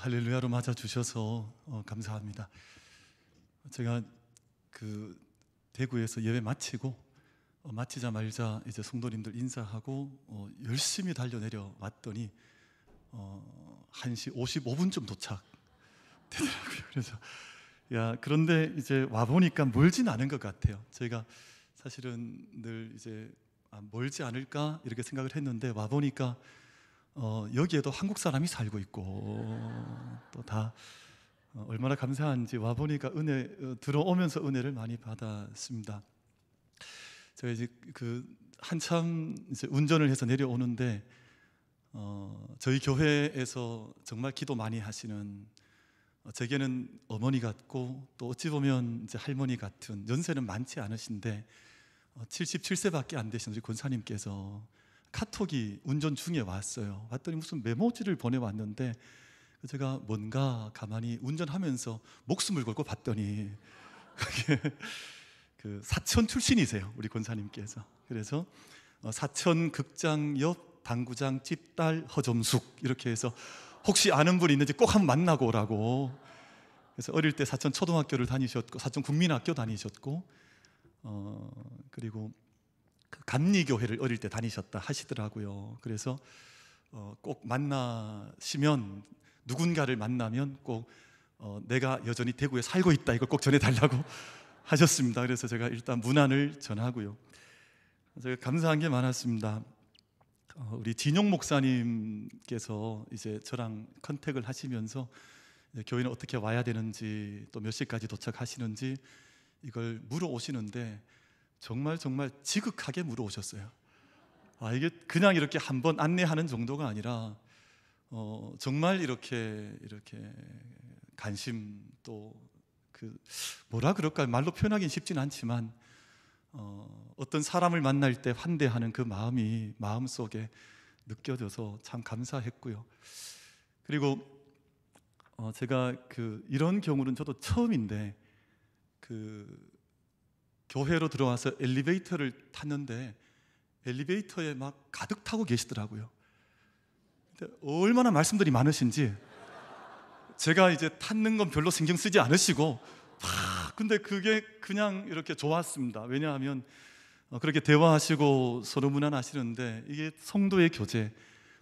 할렐루야로 맞아주셔서 감사합니다. 제가 대구에서 예배 마치고 마치자마자 이제 성도님들 인사하고 열심히 달려내려 왔더니 1시 55분쯤 도착되더라고요. 그래서 그런데 이제 와 보니까 멀진 않은 것 같아요. 저희가 사실은 늘 이제 멀지 않을까 이렇게 생각을 했는데 와 보니까 여기에도 한국 사람이 살고 있고 또 다 얼마나 감사한지 와 보니까 들어오면서 은혜를 많이 받았습니다. 제가 이제 한참 이제 운전을 해서 내려오는데 저희 교회에서 정말 기도 많이 하시는 제게는 어머니 같고 또 어찌 보면 이제 할머니 같은 연세는 많지 않으신데 77세밖에 안 되신 우리 권사님께서 카톡이 운전 중에 왔어요. 왔더니 무슨 메모지를 보내왔는데 제가 뭔가 가만히 운전하면서 목숨을 걸고 봤더니 그게 사천 출신이세요, 우리 권사님께서. 그래서 사천 극장 옆 당구장 집딸 허점숙 이렇게 해서 혹시 아는 분이 있는지 꼭 한번 만나고 오라고. 그래서 어릴 때 사천 초등학교를 다니셨고 사천 국민학교 다니셨고 그리고 감리교회를 어릴 때 다니셨다 하시더라고요. 그래서 꼭 만나시면 누군가를 만나면 꼭 내가 여전히 대구에 살고 있다 이걸 꼭 전해달라고 하셨습니다. 그래서 제가 일단 문안을 전하고요. 제가 감사한 게 많았습니다. 우리 진용 목사님께서 이제 저랑 컨택을 하시면서 교회는 어떻게 와야 되는지 또 몇 시까지 도착하시는지 이걸 물어오시는데 정말 지극하게 물어오셨어요. 이게 그냥 이렇게 한번 안내하는 정도가 아니라 정말 이렇게 관심 또 뭐라 그럴까요? 말로 표현하기는 쉽지는 않지만 어떤 사람을 만날 때 환대하는 그 마음이 마음속에 느껴져서 참 감사했고요. 그리고 제가 이런 경우는 저도 처음인데 교회로 들어와서 엘리베이터를 탔는데 엘리베이터에 막 가득 타고 계시더라고요. 근데 얼마나 말씀들이 많으신지 제가 이제 탔는 건 별로 신경 쓰지 않으시고 근데 그게 그냥 이렇게 좋았습니다. 왜냐하면 그렇게 대화하시고 서로 문안하시는데 이게 성도의 교제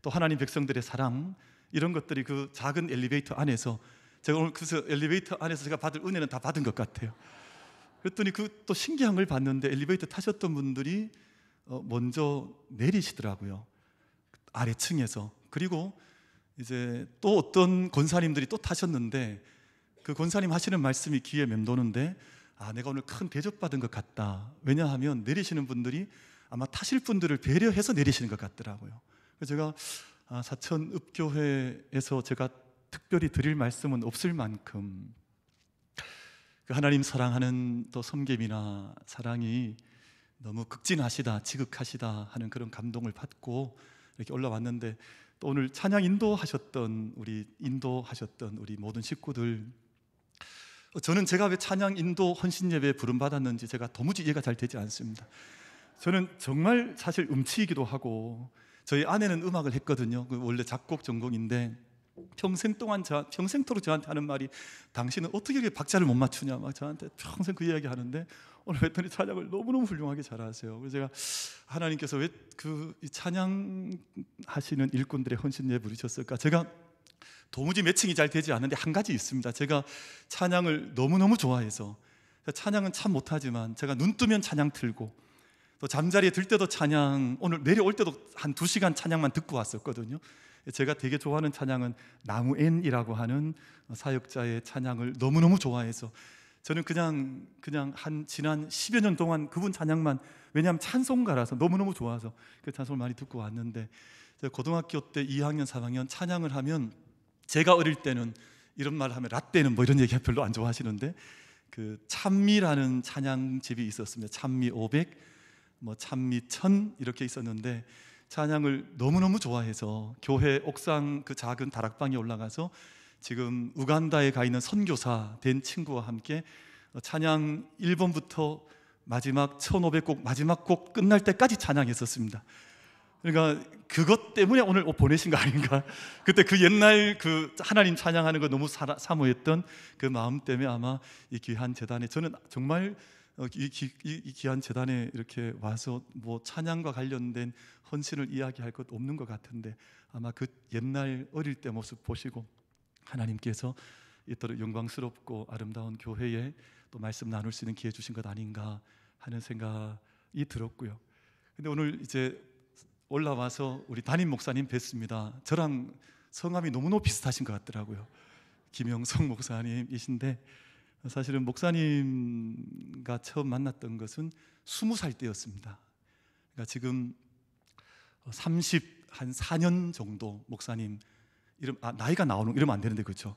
또 하나님 백성들의 사랑 이런 것들이 그 작은 엘리베이터 안에서 제가 오늘 그래서 엘리베이터 안에서 제가 받을 은혜는 다 받은 것 같아요. 그랬더니 또 신기한 걸 봤는데 엘리베이터 타셨던 분들이 먼저 내리시더라고요, 아래층에서. 그리고 이제 또 어떤 권사님들이 또 타셨는데 그 권사님 하시는 말씀이 귀에 맴도는데 내가 오늘 큰 대접받은 것 같다. 왜냐하면 내리시는 분들이 아마 타실 분들을 배려해서 내리시는 것 같더라고요. 그래서 제가 사천읍교회에서 제가 특별히 드릴 말씀은 없을 만큼 하나님 사랑하는 또 섬김이나 사랑이 너무 극진하시다, 지극하시다 하는 그런 감동을 받고 이렇게 올라왔는데 또 오늘 찬양 인도하셨던 우리 모든 식구들, 저는 제가 왜 찬양 인도 헌신 예배에 부름받았는지 제가 도무지 이해가 잘 되지 않습니다. 저는 정말 사실 음치이기도 하고 저희 아내는 음악을 했거든요. 원래 작곡 전공인데 평생토록 저한테 하는 말이 당신은 어떻게 이렇게 박자를 못 맞추냐 막 저한테 평생 그 이야기 하는데 오늘 했더니 찬양을 너무너무 훌륭하게 잘하세요. 그래서 제가 하나님께서 왜 이 찬양 하시는 일꾼들의 헌신예배 부르셨을까? 제가 도무지 매칭이 잘 되지 않는데 한 가지 있습니다. 제가 찬양을 너무너무 좋아해서 찬양은 참 못하지만 제가 눈 뜨면 찬양 틀고 또 잠자리에 들 때도 찬양, 오늘 내려올 때도 한 2시간 찬양만 듣고 왔었거든요. 제가 되게 좋아하는 찬양은 나무엔이라고 하는 사역자의 찬양을 너무너무 좋아해서 저는 그냥 지난 10여 년 동안 그분 찬양만, 왜냐하면 찬송가라서 너무너무 좋아서 그 찬송을 많이 듣고 왔는데 제가 고등학교 때 2학년 3학년 찬양을 하면 제가 어릴 때는 이런 말 하면 라떼는 뭐 이런 얘기 별로 안 좋아하시는데 찬미라는 찬양집이 있었습니다. 찬미 500, 찬미 1000 이렇게 있었는데 찬양을 너무너무 좋아해서 교회 옥상 그 작은 다락방에 올라가서 지금 우간다에 가 있는 선교사 된 친구와 함께 찬양 1번부터 마지막 1500곡 마지막 곡 끝날 때까지 찬양했었습니다. 그러니까 그것 때문에 오늘 보내신 거 아닌가? 그때 그 옛날 그 하나님 찬양하는 거 너무 사모했던 그 마음 때문에 아마 이 귀한 재단에, 저는 정말 이 귀한 재단에 이렇게 와서 뭐 찬양과 관련된 헌신을 이야기할 것 없는 것 같은데, 아마 그 옛날 어릴 때 모습 보시고 하나님께서 이토록 영광스럽고 아름다운 교회에 또 말씀 나눌 수 있는 기회 주신 것 아닌가 하는 생각이 들었고요. 근데 오늘 이제 올라와서 우리 담임 목사님 뵀습니다. 저랑 성함이 너무너무 비슷하신 것 같더라고요. 김영성 목사님이신데, 사실은 목사님과 처음 만났던 것은 20살 때였습니다. 그러니까 지금 한 4년 정도 목사님 이름, 나이가 나오는, 이러면 안 되는데, 그렇죠?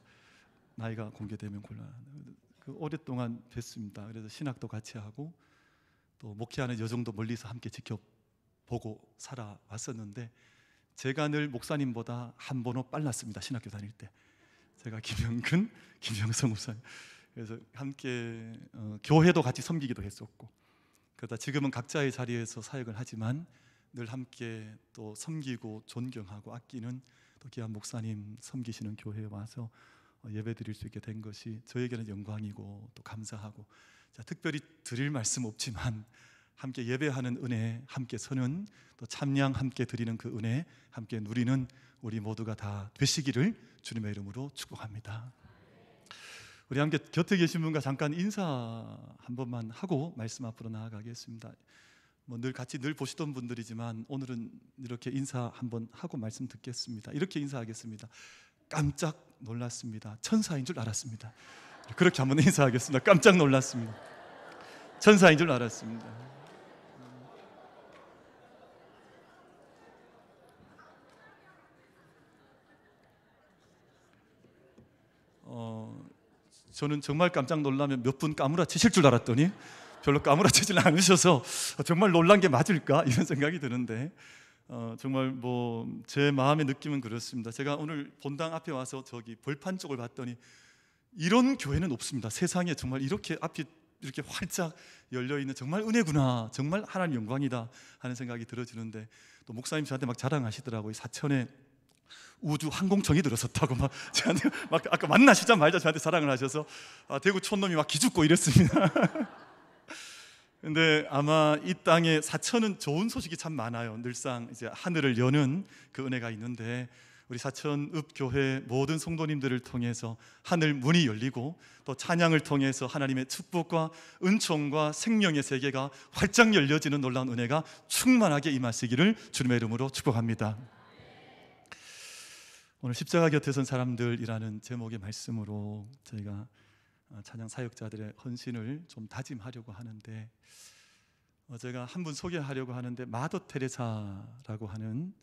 나이가 공개되면 곤란한데, 그 오랫동안 뵀습니다. 그래서 신학도 같이 하고 또 목회하는 여정도 멀리서 함께 지켜보고 살아왔었는데, 제가 늘 목사님보다 한 번호 빨랐습니다. 신학교 다닐 때 제가 김영근, 김영성 목사님, 그래서 함께 교회도 같이 섬기기도 했었고, 그러다 지금은 각자의 자리에서 사역을 하지만 늘 함께 또 섬기고 존경하고 아끼는 또 귀한 목사님 섬기시는 교회에 와서 예배 드릴 수 있게 된 것이 저에게는 영광이고 또 감사하고, 자, 특별히 드릴 말씀 없지만 함께 예배하는 은혜, 함께 서는 또 참양 함께 드리는 그 은혜 함께 누리는 우리 모두가 다 되시기를 주님의 이름으로 축복합니다. 우리 함께 곁에 계신 분과 잠깐 인사 한 번만 하고 말씀 앞으로 나아가겠습니다. 뭐 늘 같이 늘 보시던 분들이지만 오늘은 이렇게 인사 한번 하고 말씀 듣겠습니다. 이렇게 인사하겠습니다. 깜짝 놀랐습니다. 천사인 줄 알았습니다. 그렇게 한번 인사하겠습니다. 깜짝 놀랐습니다. 천사인 줄 알았습니다. 저는 정말 깜짝 놀라면 몇 분 까무라치실 줄 알았더니 별로 까무라치질 않으셔서 정말 놀란 게 맞을까 이런 생각이 드는데, 정말 뭐 제 마음의 느낌은 그렇습니다. 제가 오늘 본당 앞에 와서 저기 벌판 쪽을 봤더니 이런 교회는 없습니다. 세상에 정말 이렇게 앞이 이렇게 활짝 열려 있는, 정말 은혜구나, 정말 하나님 영광이다 하는 생각이 들어지는데, 또 목사님 저한테 막 자랑하시더라고요. 사천에 우주 항공청이 들어섰다고 막 저한테 막 아까 만나시자마자 저한테 자랑을 하셔서 대구 촌놈이 막 기죽고 이랬습니다. 근데 아마 이 땅에 사천은 좋은 소식이 참 많아요. 늘상 이제 하늘을 여는 그 은혜가 있는데, 우리 사천읍 교회 모든 성도님들을 통해서 하늘 문이 열리고 또 찬양을 통해서 하나님의 축복과 은총과 생명의 세계가 활짝 열려지는 놀라운 은혜가 충만하게 임하시기를 주님의 이름으로 축복합니다. 오늘 십자가 곁에 선 사람들이라는 제목의 말씀으로 저희가 찬양 사역자들의 헌신을 좀 다짐하려고 하는데, 제가 한 분 소개하려고 하는데, 마더 테레사라고 하는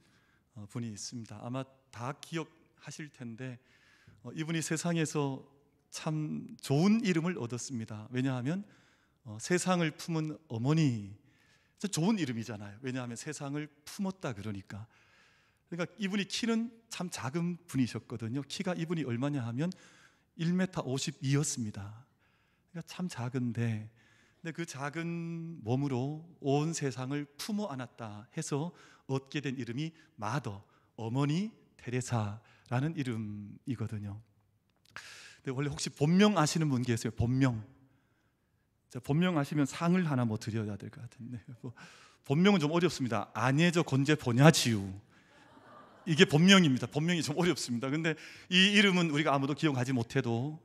분이 있습니다. 아마 다 기억하실 텐데, 이분이 세상에서 참 좋은 이름을 얻었습니다. 왜냐하면 세상을 품은 어머니, 좋은 이름이잖아요. 왜냐하면 세상을 품었다 그러니까. 그러니까 이분이 키는 참 작은 분이셨거든요. 키가 이분이 얼마냐 하면 1m 52였습니다. 그러니까 참 작은데, 근데 그 작은 몸으로 온 세상을 품어 안았다 해서 얻게 된 이름이 마더, 어머니 테레사라는 이름이거든요. 근데 원래 혹시 본명 아시는 분 계세요? 본명. 자, 본명 아시면 상을 하나 뭐 드려야 될 것 같은데, 본명은 좀 어렵습니다. 안예저 곤제 보냐지유, 이게 본명입니다. 본명이 좀 어렵습니다. 근데 이 이름은 우리가 아무도 기억하지 못해도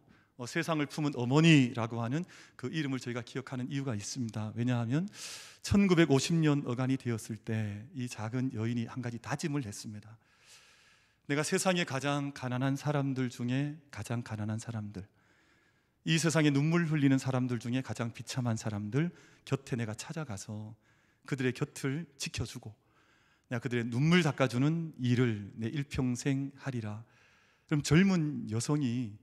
세상을 품은 어머니라고 하는 그 이름을 저희가 기억하는 이유가 있습니다. 왜냐하면 1950년 어간이 되었을 때 이 작은 여인이 한 가지 다짐을 했습니다. 내가 세상에 가장 가난한 사람들 중에 가장 가난한 사람들, 이 세상에 눈물 흘리는 사람들 중에 가장 비참한 사람들 곁에 내가 찾아가서 그들의 곁을 지켜주고 내가 그들의 눈물 닦아주는 일을 내 일평생 하리라. 그럼 젊은 여성이,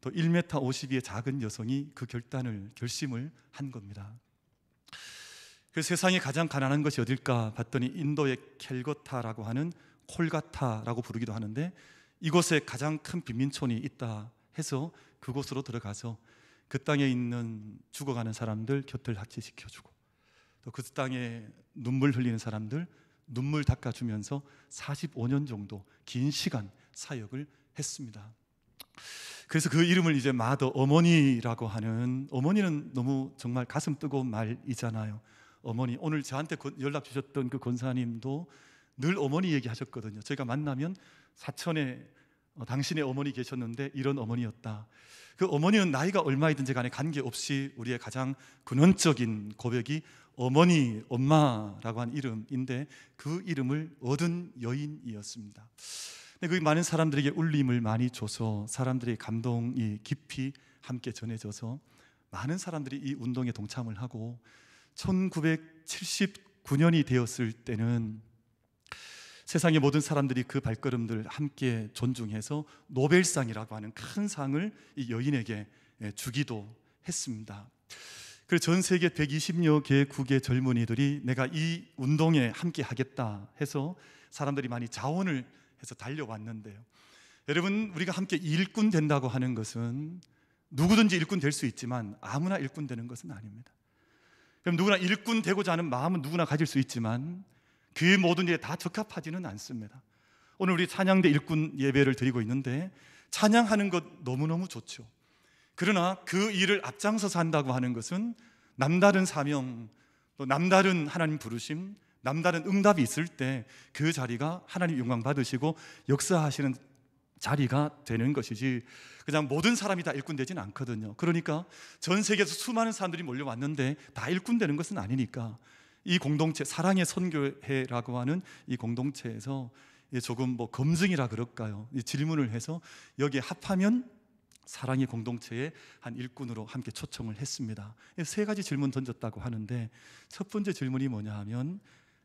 또 1m 52의 작은 여성이 그 결심을 한 겁니다. 그 세상에 가장 가난한 것이 어딜까 봤더니 인도의 캘거타라고 하는, 콜가타라고 부르기도 하는데, 이곳에 가장 큰 빈민촌이 있다 해서 그곳으로 들어가서 그 땅에 있는 죽어가는 사람들 곁을 합치시켜주고, 또 그 땅에 눈물 흘리는 사람들 눈물 닦아주면서 45년 정도 긴 시간 사역을 했습니다. 그래서 그 이름을 이제 마더 어머니라고 하는, 어머니는 너무 정말 가슴 뜨거운 말이잖아요. 어머니, 오늘 저한테 연락 주셨던 그 권사님도 늘 어머니 얘기하셨거든요. 저희가 만나면 사천에 당신의 어머니 계셨는데 이런 어머니였다. 그 어머니는 나이가 얼마이든지 간에 관계없이 우리의 가장 근원적인 고백이 어머니, 엄마라고 한 이름인데 그 이름을 얻은 여인이었습니다. 그 많은 사람들에게 울림을 많이 줘서 사람들의 감동이 깊이 함께 전해져서 많은 사람들이 이 운동에 동참을 하고 1979년이 되었을 때는 세상의 모든 사람들이 그 발걸음들 함께 존중해서 노벨상이라고 하는 큰 상을 이 여인에게 주기도 했습니다. 그래서 전 세계 120여 개국의 젊은이들이 내가 이 운동에 함께 하겠다 해서 사람들이 많이 자원을 해서 달려왔는데요. 여러분, 우리가 함께 일꾼 된다고 하는 것은 누구든지 일꾼 될 수 있지만 아무나 일꾼 되는 것은 아닙니다. 그럼 누구나 일꾼 되고자 하는 마음은 누구나 가질 수 있지만 그 모든 일에 다 적합하지는 않습니다. 오늘 우리 찬양대 일꾼 예배를 드리고 있는데 찬양하는 것 너무너무 좋죠. 그러나 그 일을 앞장서서 한다고 하는 것은 남다른 사명, 또 남다른 하나님 부르심, 남다른 응답이 있을 때 그 자리가 하나님 영광 받으시고 역사하시는 자리가 되는 것이지 그냥 모든 사람이 다 일꾼 되지는 않거든요. 그러니까 전 세계에서 수많은 사람들이 몰려왔는데 다 일꾼 되는 것은 아니니까 이 공동체, 사랑의 선교회라고 하는 이 공동체에서 조금 뭐 검증이라 그럴까요? 질문을 해서 여기에 합하면 사랑의 공동체의 한 일꾼으로 함께 초청을 했습니다. 세 가지 질문 던졌다고 하는데 첫 번째 질문이 뭐냐 하면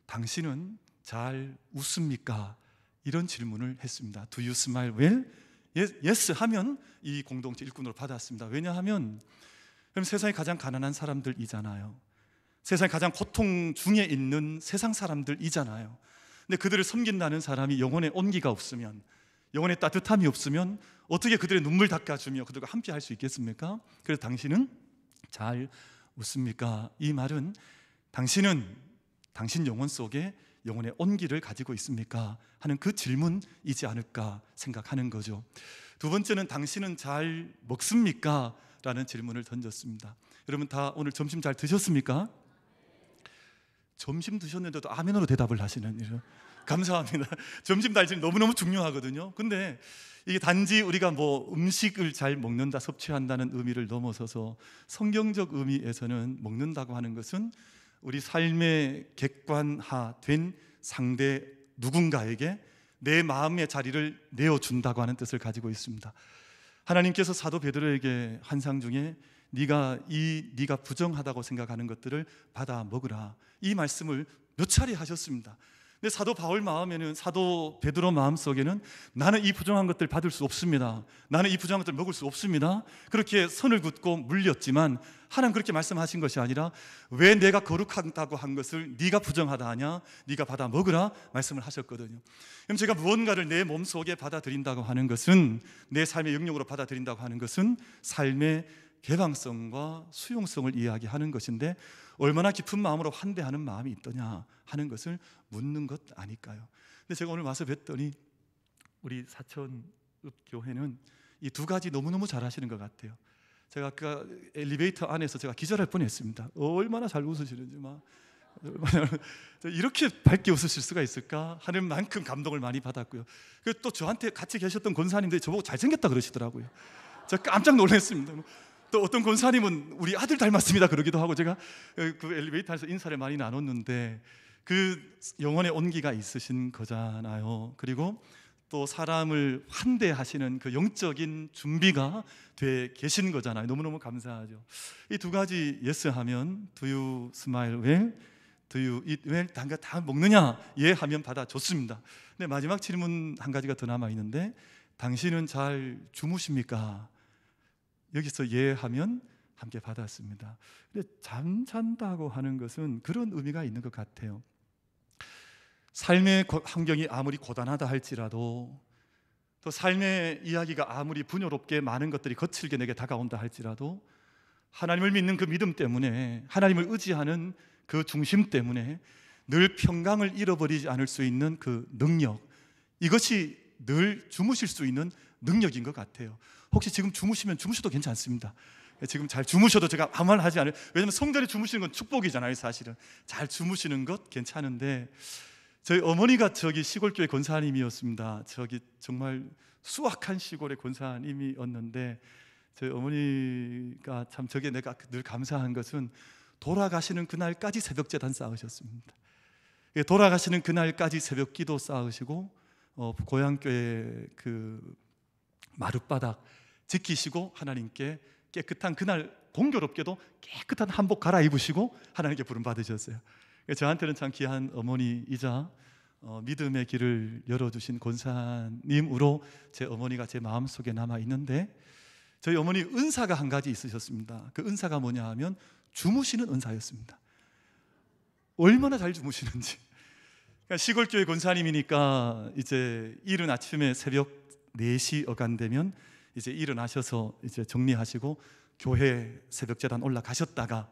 당신은 잘 웃습니까? 이런 질문을 했습니다. Do you smile well? Yes 하면 이 공동체 일꾼으로 받았습니다. 왜냐하면 그럼 세상에 가장 가난한 사람들이잖아요. 세상에 가장 고통 중에 있는 세상 사람들이잖아요. 근데 그들을 섬긴다는 사람이 영혼의 온기가 없으면, 영혼의 따뜻함이 없으면 어떻게 그들의 눈물 닦아주며 그들과 함께 할 수 있겠습니까? 그래서 당신은 잘 웃습니까? 이 말은 당신은 당신 영혼 속에 영혼의 온기를 가지고 있습니까? 하는 그 질문이지 않을까 생각하는 거죠. 두 번째는 당신은 잘 먹습니까? 라는 질문을 던졌습니다. 여러분 다 오늘 점심 잘 드셨습니까? 점심 드셨는데도 아멘으로 대답을 하시는 이런. 감사합니다. 점심 달질 너무너무 중요하거든요. 근데 이게 단지 우리가 뭐 음식을 잘 먹는다, 섭취한다는 의미를 넘어서서 성경적 의미에서는 먹는다고 하는 것은 우리 삶의 객관화된 상대 누군가에게 내 마음의 자리를 내어준다고 하는 뜻을 가지고 있습니다. 하나님께서 사도 베드로에게 환상 중에 네가 부정하다고 생각하는 것들을 받아 먹으라, 이 말씀을 몇 차례 하셨습니다. 근데 사도 바울 마음에는, 사도 베드로 마음속에는 나는 이 부정한 것들 받을 수 없습니다, 나는 이 부정한 것들 먹을 수 없습니다, 그렇게 선을 긋고 물렸지만 하나님 그렇게 말씀하신 것이 아니라 왜 내가 거룩하다고 한 것을 네가 부정하다 하냐, 네가 받아 먹으라 말씀을 하셨거든요. 그럼 제가 무언가를 내 몸속에 받아들인다고 하는 것은, 내 삶의 영역으로 받아들인다고 하는 것은 삶의 개방성과 수용성을 이야기하는 것인데 얼마나 깊은 마음으로 환대하는 마음이 있더냐 하는 것을 묻는 것 아닐까요? 근데 제가 오늘 와서 뵀더니 우리 사천읍교회는 이 두 가지 너무너무 잘하시는 것 같아요. 제가 아까 엘리베이터 안에서 제가 기절할 뻔했습니다. 얼마나 잘 웃으시는지, 막 이렇게 밝게 웃으실 수가 있을까 하는 만큼 감동을 많이 받았고요. 그리고 또 저한테 같이 계셨던 권사님들이 저보고 잘생겼다 그러시더라고요. 제가 깜짝 놀랐습니다. 또 어떤 권사님은 우리 아들 닮았습니다 그러기도 하고, 제가 그 엘리베이터 안에서 인사를 많이 나눴는데 그 영혼의 온기가 있으신 거잖아요. 그리고 또 사람을 환대하시는 그 영적인 준비가 돼 계신 거잖아요. 너무너무 감사하죠. 이 두 가지 yes 하면 Do you smile well? Do you eat well? 다 먹느냐? 예 하면 받아줬습니다. 근데 마지막 질문 한 가지가 더 남아있는데 당신은 잘 주무십니까? 여기서 예 하면 함께 받았습니다. 근데 잠잔다고 하는 것은 그런 의미가 있는 것 같아요. 삶의 환경이 아무리 고단하다 할지라도, 또 삶의 이야기가 아무리 분요롭게 많은 것들이 거칠게 내게 다가온다 할지라도 하나님을 믿는 그 믿음 때문에, 하나님을 의지하는 그 중심 때문에 늘 평강을 잃어버리지 않을 수 있는 그 능력, 이것이 늘 주무실 수 있는 능력인 것 같아요. 혹시 지금 주무시면 주무셔도 괜찮습니다. 지금 잘 주무셔도 제가 아무 말 하지 않아요. 왜냐하면 성전에 주무시는 건 축복이잖아요. 사실은 잘 주무시는 것 괜찮은데, 저희 어머니가 저기 시골교회 권사님이었습니다. 저기 정말 수악한 시골의 권사님이었는데, 저희 어머니가 참, 저게 내가 늘 감사한 것은 돌아가시는 그날까지 새벽제단 쌓으셨습니다. 돌아가시는 그날까지 새벽기도 쌓으시고 고향교회 그 마룻바닥 지키시고 하나님께 깨끗한, 그날 공교롭게도 깨끗한 한복 갈아입으시고 하나님께 부름받으셨어요. 저한테는 참 귀한 어머니이자 믿음의 길을 열어주신 권사님으로 제 어머니가 제 마음속에 남아있는데, 저희 어머니 은사가 한 가지 있으셨습니다. 그 은사가 뭐냐 하면 주무시는 은사였습니다. 얼마나 잘 주무시는지. 그러니까 시골교회 권사님이니까 이제 이른 아침에 새벽 4시 어간되면 이제 일어나셔서 이제 정리하시고 교회 새벽제단 올라가셨다가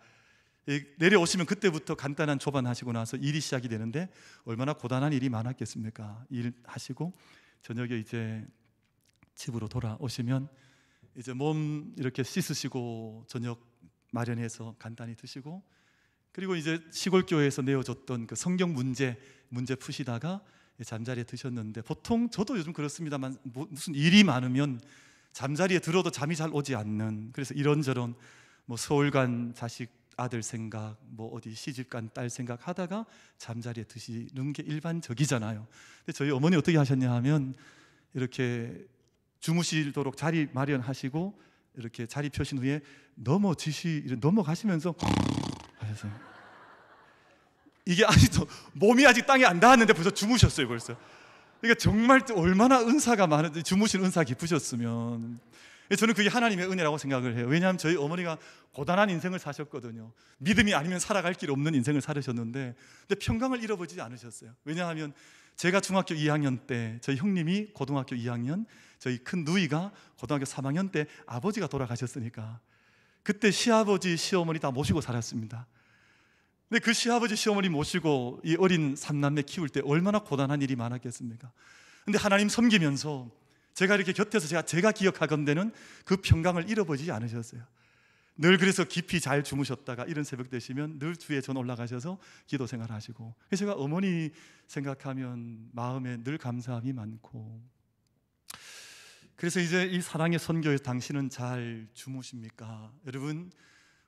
내려오시면 그때부터 간단한 조반하시고 나서 일이 시작이 되는데, 얼마나 고단한 일이 많았겠습니까? 일하시고 저녁에 이제 집으로 돌아오시면 이제 몸 이렇게 씻으시고 저녁 마련해서 간단히 드시고, 그리고 이제 시골교회에서 내어줬던 그 성경 문제 푸시다가 잠자리에 드셨는데, 보통 저도 요즘 그렇습니다만 무슨 일이 많으면 잠자리에 들어도 잠이 잘 오지 않는, 그래서 이런저런 뭐 서울 간 자식 아들 생각, 뭐 어디 시집 간 딸 생각 하다가 잠자리에 드시는 게 일반적이잖아요. 근데 저희 어머니 어떻게 하셨냐 하면, 이렇게 주무시도록 자리 마련하시고 이렇게 자리 펴신 후에 넘어가시면서 하셔서, 이게 아직도 몸이 아직 땅에 안 닿았는데 벌써 주무셨어요. 벌써. 그러니까 정말 얼마나 은사가 많은지, 주무신 은사 깊으셨으면. 저는 그게 하나님의 은혜라고 생각을 해요. 왜냐하면 저희 어머니가 고단한 인생을 사셨거든요. 믿음이 아니면 살아갈 길 없는 인생을 살으셨는데, 근데 평강을 잃어버리지 않으셨어요. 왜냐하면 제가 중학교 2학년 때, 저희 형님이 고등학교 2학년, 저희 큰 누이가 고등학교 3학년 때 아버지가 돌아가셨으니까 그때 시아버지, 시어머니 다 모시고 살았습니다. 근데 그 시아버지, 시어머니 모시고 이 어린 삼남매 키울 때 얼마나 고단한 일이 많았겠습니까? 근데 하나님 섬기면서 제가 이렇게 곁에서 제가 기억하건대는 그 평강을 잃어버리지 않으셨어요. 늘 그래서 깊이 잘 주무셨다가 이런 새벽 되시면 늘 주에 전 올라가셔서 기도 생활하시고, 그래서 제가 어머니 생각하면 마음에 늘 감사함이 많고, 그래서 이제 이 사랑의 선교에서 당신은 잘 주무십니까? 여러분,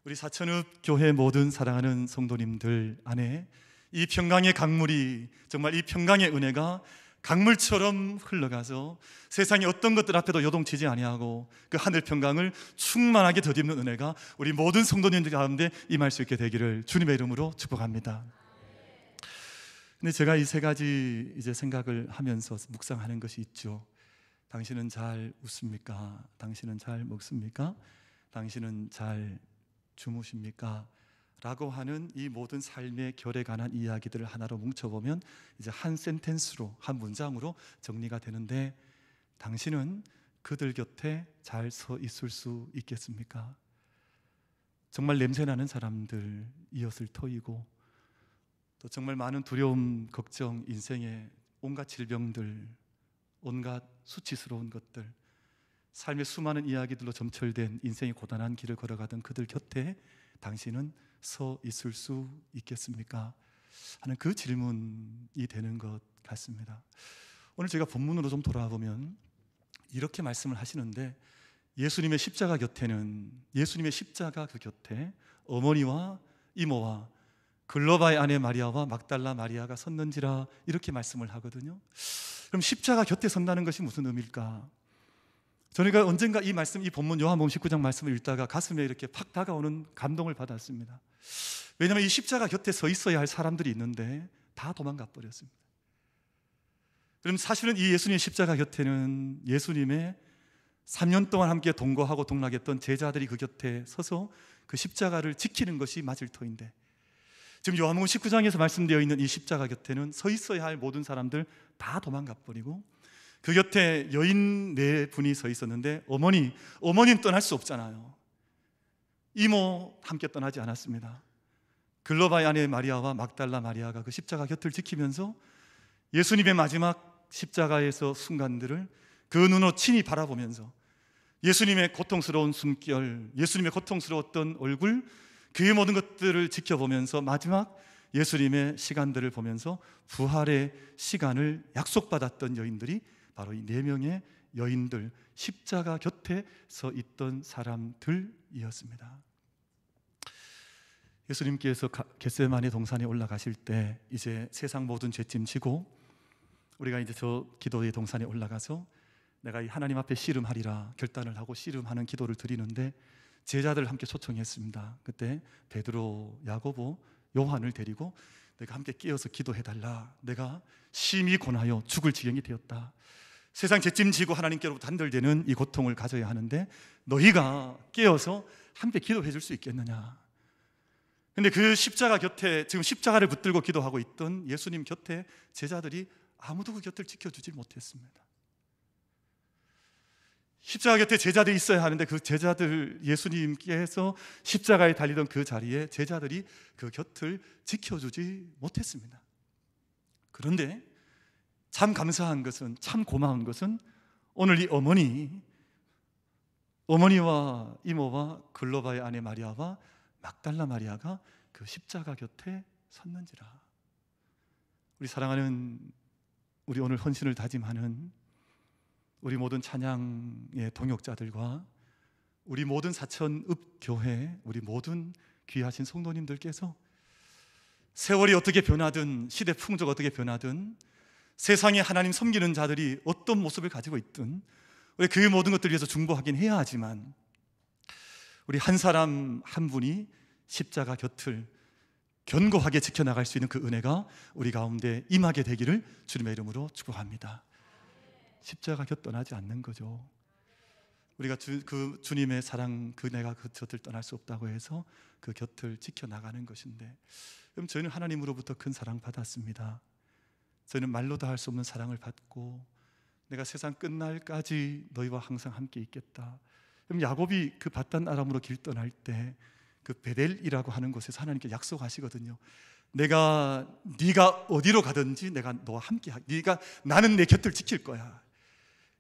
우리 사천읍 교회 모든 사랑하는 성도님들 안에 이 평강의 강물이, 정말 이 평강의 은혜가 강물처럼 흘러가서 세상의 어떤 것들 앞에도 요동치지 아니하고 그 하늘 평강을 충만하게 덧입는 은혜가 우리 모든 성도님들 가운데 임할 수 있게 되기를 주님의 이름으로 축복합니다. 근데 제가 이 세 가지 이제 생각을 하면서 묵상하는 것이 있죠. 당신은 잘 웃습니까? 당신은 잘 먹습니까? 당신은 잘 주무십니까? 라고 하는 이 모든 삶의 결에 관한 이야기들을 하나로 뭉쳐보면 이제 한 센텐스로, 한 문장으로 정리가 되는데, 당신은 그들 곁에 잘 서 있을 수 있겠습니까? 정말 냄새나는 사람들이었을 터이고, 또 정말 많은 두려움, 걱정, 인생의 온갖 질병들, 온갖 수치스러운 것들, 삶의 수많은 이야기들로 점철된 인생의 고단한 길을 걸어가던 그들 곁에 당신은 서 있을 수 있겠습니까? 하는 그 질문이 되는 것 같습니다. 오늘 제가 본문으로 좀 돌아와 보면 이렇게 말씀을 하시는데, 예수님의 십자가 곁에는, 예수님의 십자가 그 곁에 어머니와 이모와 글로바의 아내 마리아와 막달라 마리아가 섰는지라, 이렇게 말씀을 하거든요. 그럼 십자가 곁에 선다는 것이 무슨 의미일까? 저희가 언젠가 이 말씀, 이 본문 요한복음 19장 말씀을 읽다가 가슴에 이렇게 팍 다가오는 감동을 받았습니다. 왜냐하면 이 십자가 곁에 서 있어야 할 사람들이 있는데 다 도망가 버렸습니다. 그럼 사실은 이 예수님의 십자가 곁에는 예수님의 3년 동안 함께 동거하고 동락했던 제자들이 그 곁에 서서 그 십자가를 지키는 것이 맞을 터인데, 지금 요한복음 19장에서 말씀되어 있는 이 십자가 곁에는 서 있어야 할 모든 사람들 다 도망가 버리고, 그 곁에 여인 4분이 서 있었는데, 어머니는 떠날 수 없잖아요. 이모 함께 떠나지 않았습니다. 글로바의 아내 마리아와 막달라 마리아가 그 십자가 곁을 지키면서 예수님의 마지막 십자가에서 순간들을 그 눈으로 친히 바라보면서 예수님의 고통스러운 숨결, 예수님의 고통스러웠던 얼굴, 그의 모든 것들을 지켜보면서 마지막 예수님의 시간들을 보면서 부활의 시간을 약속받았던 여인들이 바로 이 4명의 여인들, 십자가 곁에 서 있던 사람들이었습니다. 예수님께서 겟세마네 동산에 올라가실 때 이제 세상 모든 죄짐 지고 우리가 이제 저 기도의 동산에 올라가서 내가 이 하나님 앞에 씨름하리라 결단을 하고 씨름하는 기도를 드리는데 제자들을 함께 초청했습니다. 그때 베드로, 야고보, 요한을 데리고 내가 함께 끼어서 기도해달라. 내가 심히 고나여 죽을 지경이 되었다. 세상 죄짐 지고 하나님께로부터 단절되는 이 고통을 가져야 하는데 너희가 끼어서 함께 기도해 줄 수 있겠느냐. 근데 그 십자가 곁에 지금 십자가를 붙들고 기도하고 있던 예수님 곁에 제자들이 아무도 그 곁을 지켜주지 못했습니다. 십자가 곁에 제자들이 있어야 하는데 그 제자들, 예수님께서 십자가에 달리던 그 자리에 제자들이 그 곁을 지켜주지 못했습니다. 그런데 참 감사한 것은, 참 고마운 것은 오늘 이 어머니와 이모와 글로바의 아내 마리아와 막달라 마리아가 그 십자가 곁에 섰는지라. 우리 사랑하는, 우리 오늘 헌신을 다짐하는 우리 모든 찬양의 동역자들과 우리 모든 사천읍교회, 우리 모든 귀하신 성도님들께서 세월이 어떻게 변하든, 시대 풍조가 어떻게 변하든, 세상에 하나님 섬기는 자들이 어떤 모습을 가지고 있든 우리 그 모든 것들을 위해서 중보하긴 해야 하지만 우리 한 사람 한 분이 십자가 곁을 견고하게 지켜나갈 수 있는 그 은혜가 우리 가운데 임하게 되기를 주님의 이름으로 축복합니다. 십자가 곁 떠나지 않는 거죠. 우리가 그 주님의 사랑, 그 내가 그 곁을 떠날 수 없다고 해서 그 곁을 지켜나가는 것인데, 그럼 저희는 하나님으로부터 큰 사랑 받았습니다. 저희는 말로도 할 수 없는 사랑을 받고 내가 세상 끝날까지 너희와 항상 함께 있겠다. 그럼 야곱이 그 밧단 아람으로 길 떠날 때 그 베델이라고 하는 곳에서 하나님께 약속하시거든요. 네가 어디로 가든지 내가 너와 함께 나는 내 곁을 지킬 거야.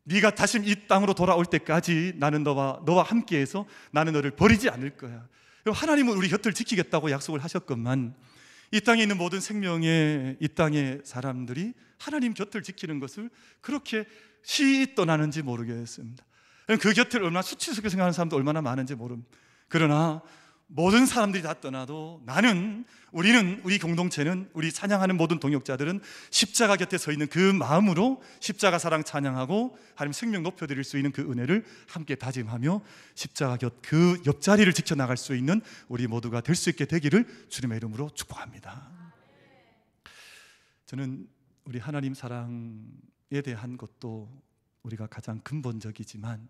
네가 다시 이 땅으로 돌아올 때까지 나는 너와 함께해서 나는 너를 버리지 않을 거야. 하나님은 우리 곁을 지키겠다고 약속을 하셨건만 이 땅에 있는 모든 생명의 이 땅의 사람들이 하나님 곁을 지키는 것을 그렇게 쉬이 떠나는지 모르겠습니다. 그 곁을 얼마나 수치스럽게 생각하는 사람도 얼마나 많은지 모릅니다. 그러나 모든 사람들이 다 떠나도 우리 공동체는, 우리 찬양하는 모든 동역자들은 십자가 곁에 서 있는 그 마음으로 십자가 사랑 찬양하고 하나님 생명 높여드릴 수 있는 그 은혜를 함께 다짐하며 십자가 곁 그 옆자리를 지켜나갈 수 있는 우리 모두가 될 수 있게 되기를 주님의 이름으로 축복합니다. 저는 우리 하나님 사랑에 대한 것도 우리가 가장 근본적이지만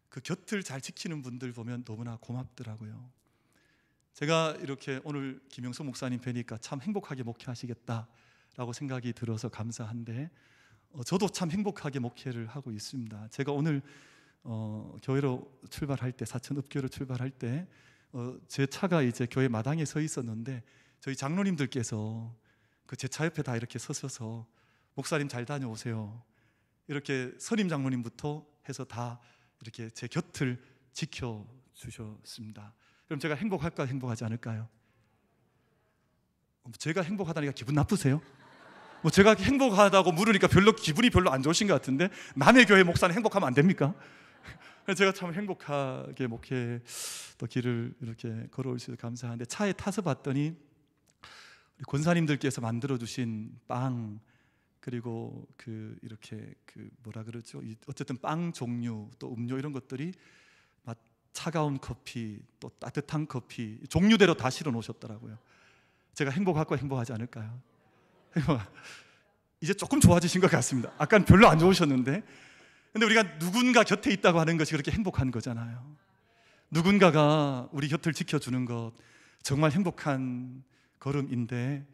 그 곁을 잘 지키는 분들 보면 너무나 고맙더라고요. 제가 이렇게 오늘 김영석 목사님 뵈니까 참 행복하게 목회하시겠다라고 생각이 들어서 감사한데 저도 참 행복하게 목회를 하고 있습니다. 제가 오늘 교회로 출발할 때, 사천읍교회로 출발할 때 제 차가 이제 교회 마당에 서 있었는데 저희 장로님들께서 그 제 차 옆에 다 이렇게 서셔서 목사님 잘 다녀오세요, 이렇게 선임 장로님부터 해서 다 이렇게 제 곁을 지켜주셨습니다. 그럼 제가 행복할까요? 행복하지 않을까요? 제가 행복하다니까 기분 나쁘세요? 제가 행복하다고 물으니까 기분이 별로 안 좋으신 것 같은데 남의 교회 목사는 행복하면 안 됩니까? 제가 참 행복하게 목회 또 길을 이렇게 걸어올 수 있어서 감사한데, 차에 타서 봤더니 우리 권사님들께서 만들어주신 빵, 그리고 이렇게 뭐라 그러죠? 어쨌든 빵 종류, 또 음료 이런 것들이 차가운 커피, 또 따뜻한 커피 종류대로 다 실어 놓으셨더라고요. 제가 행복할까요? 행복하지 않을까요? 이제 조금 좋아지신 것 같습니다. 아까는 별로 안 좋으셨는데, 근데 우리가 누군가 곁에 있다고 하는 것이 그렇게 행복한 거잖아요. 누군가가 우리 곁을 지켜주는 것, 정말 행복한 걸음인데,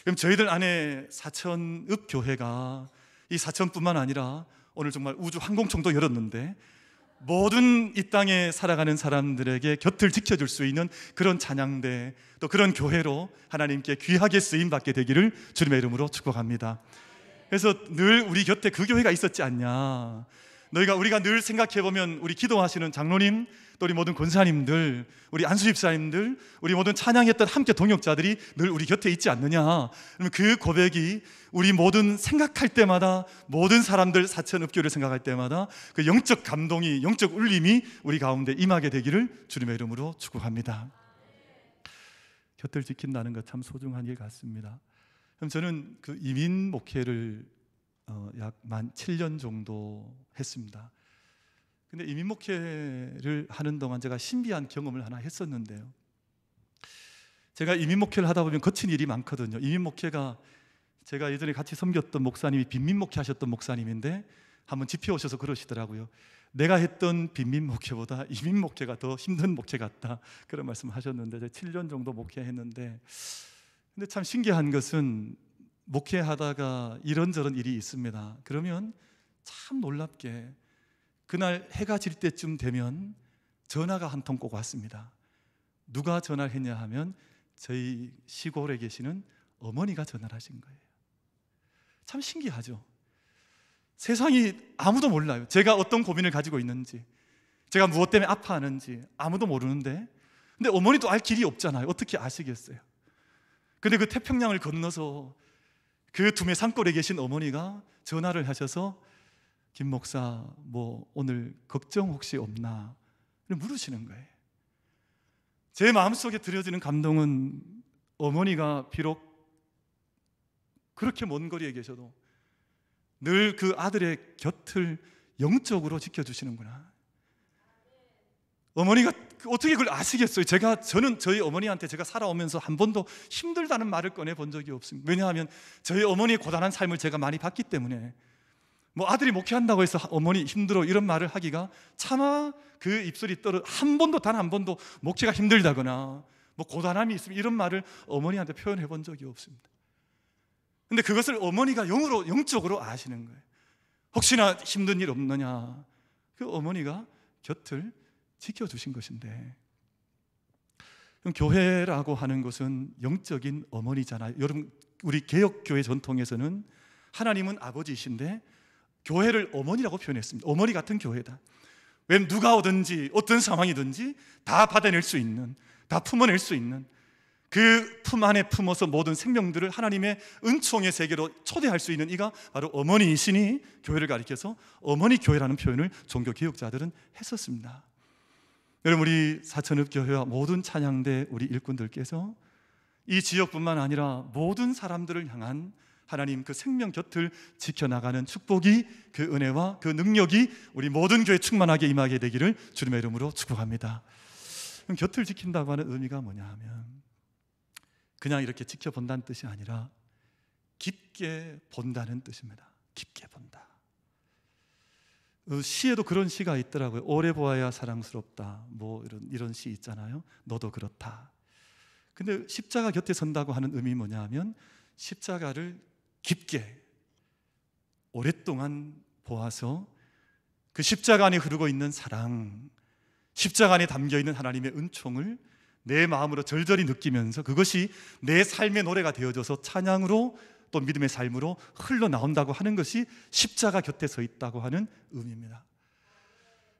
그럼 저희들 안에 사천읍 교회가 이 사천뿐만 아니라 오늘 정말 우주 항공청도 열었는데 모든 이 땅에 살아가는 사람들에게 곁을 지켜줄 수 있는 그런 찬양대, 또 그런 교회로 하나님께 귀하게 쓰임받게 되기를 주님의 이름으로 축복합니다. 그래서 늘 우리 곁에 그 교회가 있었지 않냐. 우리가 늘 생각해보면 우리 기도하시는 장로님, 또 우리 모든 권사님들, 우리 안수집사님들, 우리 모든 찬양했던 함께 동역자들이 늘 우리 곁에 있지 않느냐. 그러면 그 고백이 우리 모든 생각할 때마다, 모든 사람들 사천읍교를 생각할 때마다 그 영적 감동이, 영적 울림이 우리 가운데 임하게 되기를 주님의 이름으로 축복합니다. 곁을 지킨다는 것 참 소중한 일 같습니다. 그럼 저는 그 이민 목회를 약 만 7년 정도 했습니다. 근데 이민 목회를 하는 동안 제가 신비한 경험을 하나 했었는데요. 제가 이민 목회를 하다 보면 거친 일이 많거든요. 이민 목회가, 제가 예전에 같이 섬겼던 목사님이 빈민 목회 하셨던 목사님인데 한번 집회 오셔서 그러시더라고요. 내가 했던 빈민 목회보다 이민 목회가 더 힘든 목회 같다, 그런 말씀 하셨는데, 제가 7년 정도 목회했는데, 근데 참 신기한 것은 목회하다가 이런저런 일이 있습니다. 그러면 참 놀랍게 그날 해가 질 때쯤 되면 전화가 한 통 꼭 왔습니다. 누가 전화를 했냐 하면 저희 시골에 계시는 어머니가 전화를 하신 거예요. 참 신기하죠. 세상이 아무도 몰라요. 제가 어떤 고민을 가지고 있는지, 제가 무엇 때문에 아파하는지 아무도 모르는데, 근데 어머니도 알 길이 없잖아요. 어떻게 아시겠어요? 근데 그 태평양을 건너서 그 두메 산골에 계신 어머니가 전화를 하셔서 김 목사, 뭐 오늘 걱정 혹시 없나 물으시는 거예요. 제 마음속에 들여지는 감동은, 어머니가 비록 그렇게 먼 거리에 계셔도 늘 그 아들의 곁을 영적으로 지켜주시는구나. 어머니가 어떻게 그걸 아시겠어요? 저는 저희 어머니한테 제가 살아오면서 한 번도 힘들다는 말을 꺼내본 적이 없습니다. 왜냐하면 저희 어머니의 고단한 삶을 제가 많이 봤기 때문에. 뭐 아들이 목회한다고 해서 어머니 힘들어 이런 말을 하기가 차마 그 입술이 단 한 번도 목회가 힘들다거나 뭐 고단함이 있으면 이런 말을 어머니한테 표현해 본 적이 없습니다. 근데 그것을 어머니가 영적으로 아시는 거예요. 혹시나 힘든 일 없느냐, 그 어머니가 곁을 지켜주신 것인데, 그럼 교회라고 하는 것은 영적인 어머니잖아요. 여러분, 우리 개혁교회 전통에서는 하나님은 아버지이신데 교회를 어머니라고 표현했습니다. 어머니 같은 교회다. 왜냐하면 누가 오든지 어떤 상황이든지 다 받아낼 수 있는, 다 품어낼 수 있는, 그 품 안에 품어서 모든 생명들을 하나님의 은총의 세계로 초대할 수 있는 이가 바로 어머니이시니 교회를 가리켜서 어머니 교회라는 표현을 종교개혁자들은 했었습니다. 여러분, 우리 사천읍교회와 모든 찬양대 우리 일꾼들께서 이 지역뿐만 아니라 모든 사람들을 향한 하나님 그 생명 곁을 지켜나가는 축복이, 그 은혜와 그 능력이 우리 모든 교회 충만하게 임하게 되기를 주님의 이름으로 축복합니다. 그럼 곁을 지킨다고 하는 의미가 뭐냐 하면, 그냥 이렇게 지켜본다는 뜻이 아니라 깊게 본다는 뜻입니다. 깊게 본다. 시에도 그런 시가 있더라고요. 오래 보아야 사랑스럽다, 뭐 이런 시 있잖아요. 너도 그렇다. 근데 십자가 곁에 선다고 하는 의미 뭐냐 하면, 십자가를 깊게 오랫동안 보아서 그 십자가 안에 흐르고 있는 사랑, 십자가 안에 담겨있는 하나님의 은총을 내 마음으로 절절히 느끼면서 그것이 내 삶의 노래가 되어져서 찬양으로 또 믿음의 삶으로 흘러나온다고 하는 것이 십자가 곁에 서 있다고 하는 의미입니다.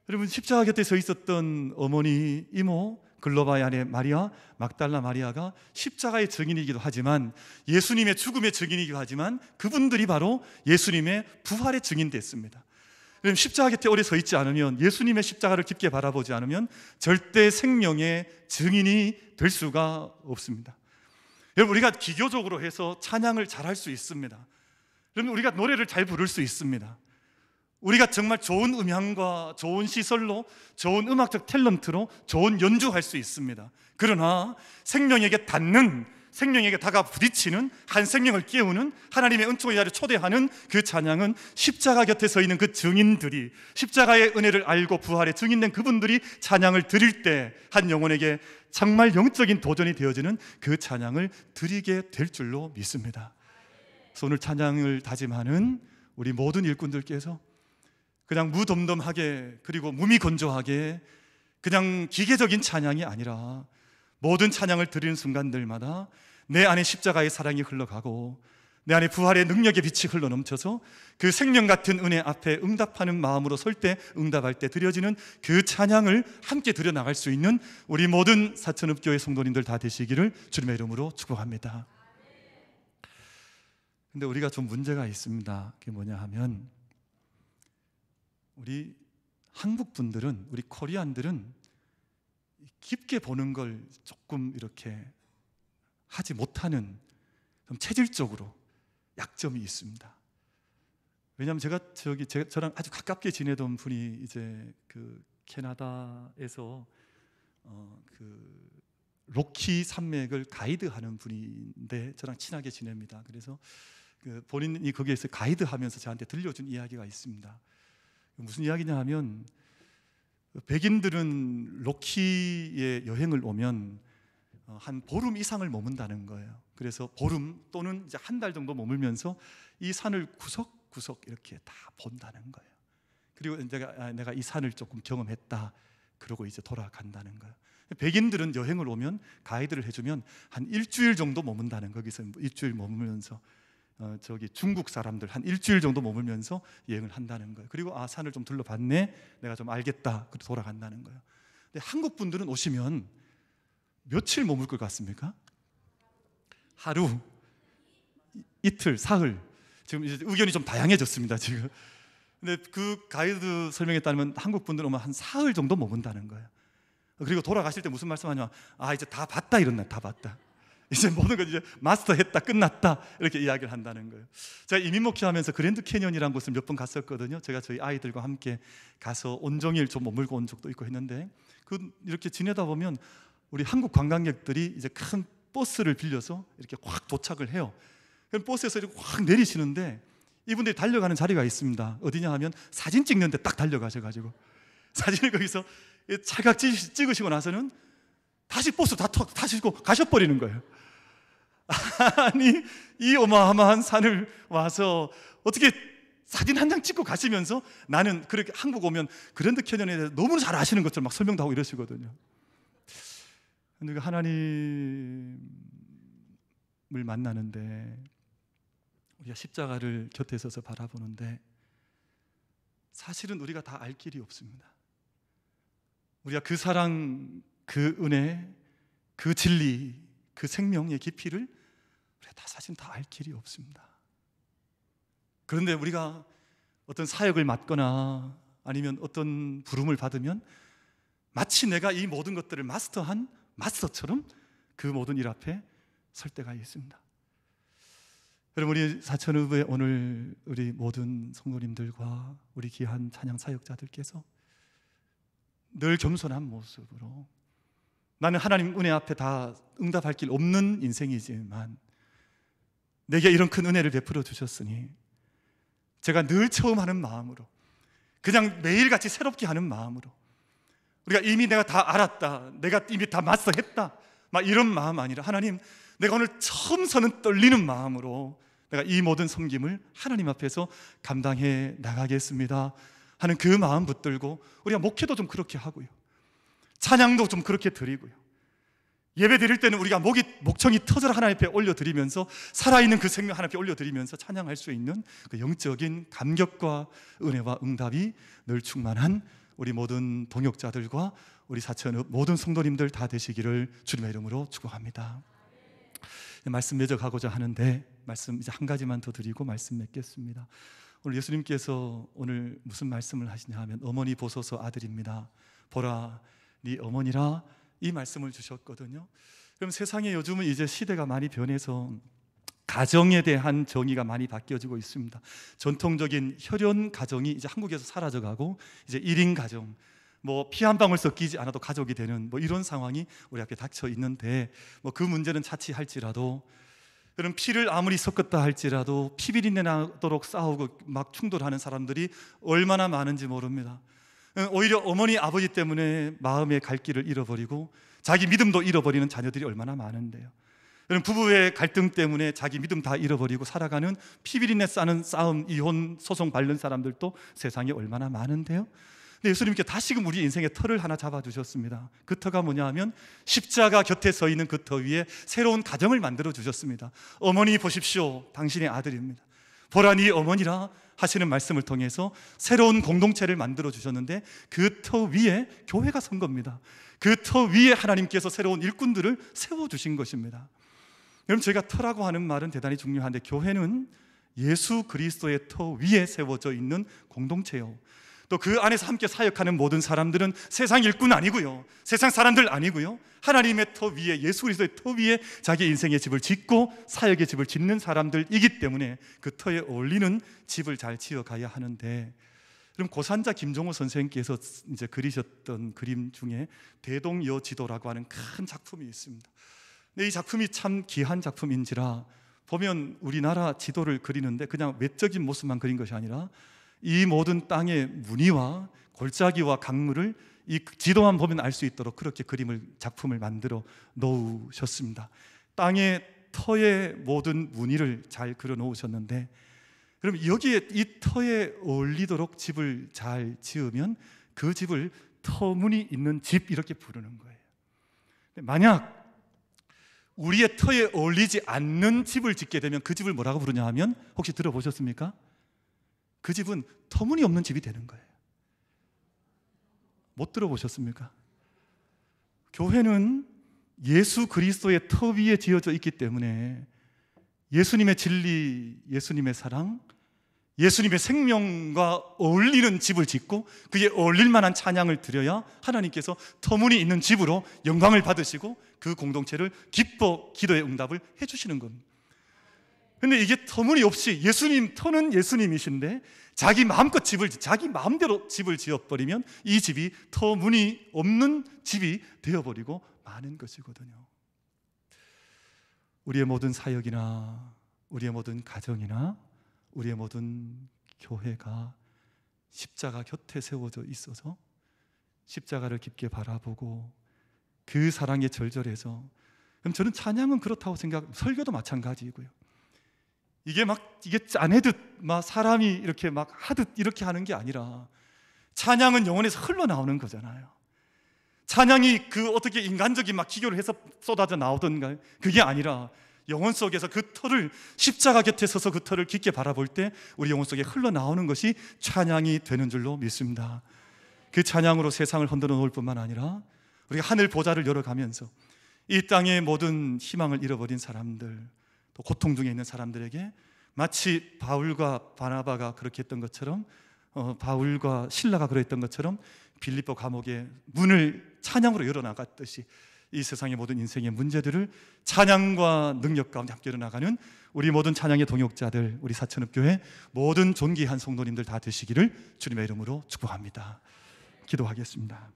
여러분, 십자가 곁에 서 있었던 어머니, 이모 글로바의 아내 마리아, 막달라 마리아가 십자가의 증인이기도 하지만, 예수님의 죽음의 증인이기도 하지만, 그분들이 바로 예수님의 부활의 증인됐습니다. 십자가 곁에 오래 서 있지 않으면, 예수님의 십자가를 깊게 바라보지 않으면 절대 생명의 증인이 될 수가 없습니다. 여러분, 우리가 기교적으로 해서 찬양을 잘할 수 있습니다. 여러분, 우리가 노래를 잘 부를 수 있습니다. 우리가 정말 좋은 음향과 좋은 시설로, 좋은 음악적 탤런트로 좋은 연주할 수 있습니다. 그러나 생명에게 닿는, 생명에게 다가 부딪히는, 한 생명을 깨우는 하나님의 은총의 자리에 초대하는 그 찬양은 십자가 곁에 서 있는 그 증인들이, 십자가의 은혜를 알고 부활의 증인된 그분들이 찬양을 드릴 때 한 영혼에게 정말 영적인 도전이 되어지는 그 찬양을 드리게 될 줄로 믿습니다. 그래서 오늘 찬양을 다짐하는 우리 모든 일꾼들께서 그냥 무덤덤하게 그리고 무미건조하게 그냥 기계적인 찬양이 아니라 모든 찬양을 드리는 순간들마다 내 안에 십자가의 사랑이 흘러가고 내 안에 부활의 능력의 빛이 흘러넘쳐서 그 생명 같은 은혜 앞에 응답하는 마음으로 설 때, 응답할 때 드려지는 그 찬양을 함께 드려나갈 수 있는 우리 모든 사천읍교회 성도님들 다 되시기를 주님의 이름으로 축복합니다. 근데 우리가 좀 문제가 있습니다. 그게 뭐냐 하면 우리 한국 분들은, 우리 코리안들은 깊게 보는 걸 조금 이렇게 하지 못하는 좀 체질적으로 약점이 있습니다. 왜냐하면 저랑 아주 가깝게 지내던 분이 이제 그 캐나다에서 그 로키 산맥을 가이드하는 분인데 저랑 친하게 지냅니다. 그래서 그 본인이 거기에서 가이드하면서 저한테 들려준 이야기가 있습니다. 무슨 이야기냐 하면 백인들은 로키에 여행을 오면 한 보름 이상을 머문다는 거예요. 그래서 보름 또는 이제 한 달 정도 머물면서 이 산을 구석구석 이렇게 다 본다는 거예요. 그리고 내가 이 산을 조금 경험했다 그러고 이제 돌아간다는 거예요. 백인들은 여행을 오면 가이드를 해주면 한 일주일 정도 머문다는, 거기서 일주일 머물면서 저기 중국 사람들 한 일주일 정도 머물면서 여행을 한다는 거예요. 그리고 산을 좀 둘러봤네, 내가 좀 알겠다, 그리고 돌아간다는 거예요. 근데 한국 분들은 오시면 며칠 머물 것 같습니까? 하루, 이틀, 사흘. 지금 이제 의견이 좀 다양해졌습니다, 지금. 근데 그 가이드 설명에 따르면 한국 분들은 오면 한 사흘 정도 머문다는 거예요. 그리고 돌아가실 때 무슨 말씀하냐면 이제 다 봤다, 이런 날 다 봤다. 이제 모든 걸 이제 마스터했다, 끝났다, 이렇게 이야기를 한다는 거예요. 제가 이민 목회하면서 그랜드 캐년이라는 곳을 몇 번 갔었거든요. 제가 저희 아이들과 함께 가서 온종일 좀 머물고 온 적도 있고 했는데, 이렇게 지내다 보면 우리 한국 관광객들이 이제 큰 버스를 빌려서 이렇게 확 도착을 해요. 그럼 버스에서 이렇게 확 내리시는데 이분들이 달려가는 자리가 있습니다. 어디냐 하면 사진 찍는데 딱 달려가셔가지고 사진을 거기서 찰칵 찍으시고 나서는 다시 버스 다 타시고 가셔버리는 거예요. 아니, 이 어마어마한 산을 와서 어떻게 사진 한 장 찍고 가시면서, 나는 그렇게 한국 오면 그랜드 캐년에 대해서 너무 잘 아시는 것처럼 막 설명도 하고 이러시거든요. 근데 하나님을 만나는데 우리가 십자가를 곁에 서서 바라보는데 사실은 우리가 다 알 길이 없습니다. 우리가 그 사랑, 그 은혜, 그 진리, 그 생명의 깊이를 우리가 다 사실 다 알 길이 없습니다. 그런데 우리가 어떤 사역을 맡거나 아니면 어떤 부름을 받으면 마치 내가 이 모든 것들을 마스터한 마스터처럼 그 모든 일 앞에 설 때가 있습니다. 여러분, 우리 사천읍의 오늘 우리 모든 성도님들과 우리 귀한 찬양 사역자들께서 늘 겸손한 모습으로, 나는 하나님 은혜 앞에 다 응답할 길 없는 인생이지만 내게 이런 큰 은혜를 베풀어 주셨으니 제가 늘 처음 하는 마음으로, 그냥 매일같이 새롭게 하는 마음으로, 우리가 이미 내가 다 알았다, 내가 이미 다 마스터했다, 막 이런 마음 아니라, 하나님, 내가 오늘 처음 서는 떨리는 마음으로 내가 이 모든 섬김을 하나님 앞에서 감당해 나가겠습니다 하는 그 마음 붙들고, 우리가 목회도 좀 그렇게 하고요, 찬양도 좀 그렇게 드리고요, 예배 드릴 때는 우리가 목청이 터져라 하나님 앞에 올려드리면서, 살아있는 그 생명 하나님 앞에 올려드리면서 찬양할 수 있는 그 영적인 감격과 은혜와 응답이 늘 충만한 우리 모든 동역자들과 우리 사천읍 모든 성도님들 다 되시기를 주님의 이름으로 축복합니다. 말씀 맺어가고자 하는데, 말씀 이제 한 가지만 더 드리고 말씀 맺겠습니다. 오늘 예수님께서 오늘 무슨 말씀을 하시냐 하면, 어머니 보소서 아들입니다, 보라 네 어머니라, 이 말씀을 주셨거든요. 그럼 세상에 요즘은 이제 시대가 많이 변해서 가정에 대한 정의가 많이 바뀌어지고 있습니다. 전통적인 혈연 가정이 이제 한국에서 사라져가고 이제 1인 가정, 뭐 피 한 방울 섞이지 않아도 가족이 되는 뭐 이런 상황이 우리 앞에 닥쳐 있는데, 뭐 그 문제는 차치할지라도, 그런 피를 아무리 섞었다 할지라도 피비린내 나도록 싸우고 막 충돌하는 사람들이 얼마나 많은지 모릅니다. 오히려 어머니 아버지 때문에 마음의 갈 길을 잃어버리고 자기 믿음도 잃어버리는 자녀들이 얼마나 많은데요. 여러분, 부부의 갈등 때문에 자기 믿음 다 잃어버리고 살아가는 피비린내 싸는 싸움, 이혼 소송 밟는 사람들도 세상에 얼마나 많은데요. 근데 예수님께 다시금 우리 인생의 터를 하나 잡아주셨습니다. 그 터가 뭐냐 하면 십자가 곁에 서 있는 그 터 위에 새로운 가정을 만들어 주셨습니다. 어머니 보십시오, 당신의 아들입니다. 보라니 어머니라 하시는 말씀을 통해서 새로운 공동체를 만들어 주셨는데 그 터 위에 교회가 선 겁니다. 그 터 위에 하나님께서 새로운 일꾼들을 세워주신 것입니다. 여러분, 저희가 터라고 하는 말은 대단히 중요한데 교회는 예수 그리스도의 터 위에 세워져 있는 공동체요, 또 그 안에서 함께 사역하는 모든 사람들은 세상 일꾼 아니고요, 세상 사람들 아니고요, 하나님의 터 위에, 예수 그리스도의 터 위에 자기 인생의 집을 짓고 사역의 집을 짓는 사람들이기 때문에 그 터에 어울리는 집을 잘 지어가야 하는데, 그럼 고산자 김종호 선생님께서 이제 그리셨던 그림 중에 대동여지도라고 하는 큰 작품이 있습니다. 근데 이 작품이 참 귀한 작품인지라 보면 우리나라 지도를 그리는데 그냥 외적인 모습만 그린 것이 아니라 이 모든 땅의 무늬와 골짜기와 강물을 이 지도만 보면 알 수 있도록 그렇게 작품을 만들어 놓으셨습니다. 땅의 터의 모든 무늬를 잘 그려 놓으셨는데, 그럼 여기에 이 터에 어울리도록 집을 잘 지으면 그 집을 터무늬 있는 집 이렇게 부르는 거예요. 만약 우리의 터에 어울리지 않는 집을 짓게 되면 그 집을 뭐라고 부르냐 하면, 혹시 들어보셨습니까? 그 집은 터무니없는 집이 되는 거예요. 못 들어보셨습니까? 교회는 예수 그리스도의 터 위에 지어져 있기 때문에 예수님의 진리, 예수님의 사랑, 예수님의 생명과 어울리는 집을 짓고 그에 어울릴 만한 찬양을 드려야 하나님께서 터무니 있는 집으로 영광을 받으시고 그 공동체를 기뻐 기도의 응답을 해주시는 겁니다. 근데 이게 터무니없이, 예수님 터는 예수님이신데 자기 마음껏 자기 마음대로 집을 지어버리면 이 집이 터무니없는 집이 되어버리고 마는 것이거든요. 우리의 모든 사역이나 우리의 모든 가정이나 우리의 모든 교회가 십자가 곁에 세워져 있어서 십자가를 깊게 바라보고 그 사랑에 절절해서, 그럼 저는 찬양은 그렇다고 설교도 마찬가지이고요. 이게 짜내듯 막 사람이 이렇게 막 하듯 이렇게 하는 게 아니라 찬양은 영혼에서 흘러나오는 거잖아요. 찬양이 어떻게 인간적인 기교를 해서 쏟아져 나오던가 그게 아니라 영혼 속에서 그 터를, 십자가 곁에 서서 그 터를 깊게 바라볼 때 우리 영혼 속에 흘러나오는 것이 찬양이 되는 줄로 믿습니다. 그 찬양으로 세상을 흔들어 놓을 뿐만 아니라 우리가 하늘 보좌를 열어가면서 이 땅의 모든 희망을 잃어버린 사람들, 또 고통 중에 있는 사람들에게 마치 바울과 바나바가 그렇게 했던 것처럼, 바울과 실라가 그랬던 것처럼 빌립보 감옥의 문을 찬양으로 열어나갔듯이 이 세상의 모든 인생의 문제들을 찬양과 능력 가운데 함께 열어나가는 우리 모든 찬양의 동역자들, 우리 사천읍교회 모든 존귀한 성도님들 다 되시기를 주님의 이름으로 축복합니다. 기도하겠습니다.